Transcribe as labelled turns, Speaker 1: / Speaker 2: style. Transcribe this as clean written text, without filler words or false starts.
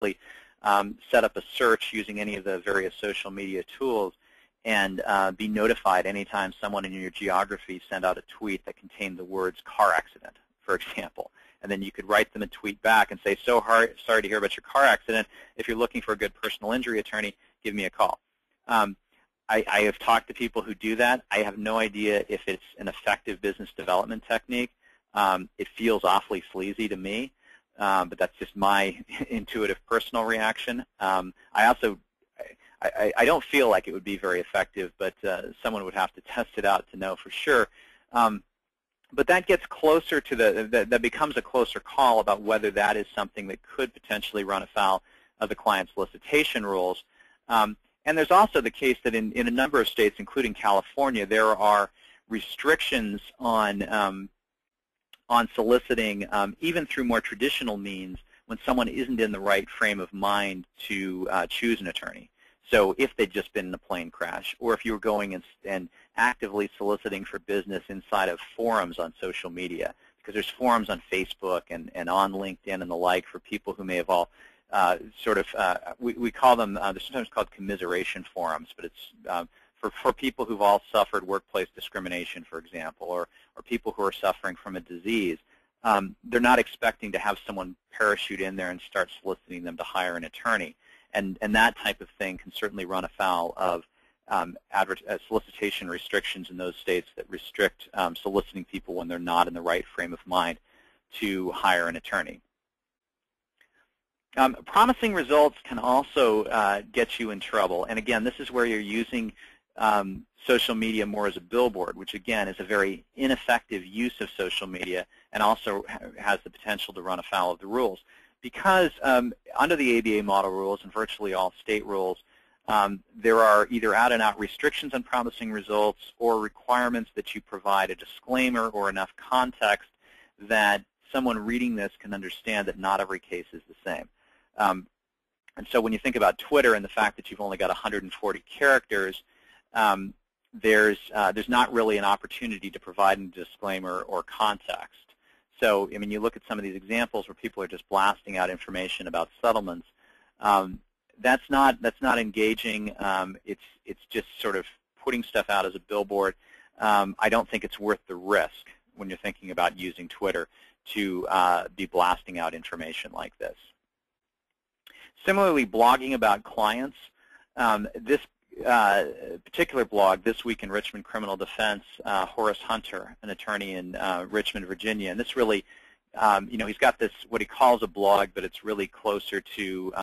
Speaker 1: set up a search using any of the various social media tools and be notified anytime someone in your geography sent out a tweet that contained the words car accident, for example. And then you could write them a tweet back and say, sorry to hear about your car accident. If you're looking for a good personal injury attorney, give me a call. I have talked to people who do that. I have no idea if it's an effective business development technique. It feels awfully sleazy to me, but that's just my intuitive personal reaction. I don't feel like it would be very effective, but someone would have to test it out to know for sure. But that gets closer to that becomes a closer call about whether that is something that could potentially run afoul of the client solicitation rules. And there's also the case that in a number of states, including California, there are restrictions on soliciting, even through more traditional means, when someone isn't in the right frame of mind to choose an attorney. So if they'd just been in a plane crash, or if you were going and actively soliciting for business inside of forums on social media, because there's forums on Facebook and on LinkedIn and the like for people who may have all we call them, they're sometimes called commiseration forums, but it's for people who've all suffered workplace discrimination, for example, or people who are suffering from a disease. They're not expecting to have someone parachute in there and start soliciting them to hire an attorney. And that type of thing can certainly run afoul of solicitation restrictions in those states that restrict soliciting people when they're not in the right frame of mind to hire an attorney. Promising results can also get you in trouble. And again, this is where you're using social media more as a billboard, which again is a very ineffective use of social media and also has the potential to run afoul of the rules. Because under the ABA model rules and virtually all state rules, there are either out-and-out restrictions on promising results or requirements that you provide a disclaimer or enough context that someone reading this can understand that not every case is the same. And so when you think about Twitter and the fact that you've only got 140 characters, there's not really an opportunity to provide a disclaimer or context. So, I mean, you look at some of these examples where people are just blasting out information about settlements. That's not engaging. It's just sort of putting stuff out as a billboard. I don't think it's worth the risk when you're thinking about using Twitter to be blasting out information like this. Similarly, blogging about clients. This particular blog, This Week in Richmond Criminal Defense, Horace Hunter, an attorney in Richmond, Virginia, and this really, he's got this, what he calls a blog, but it's really closer to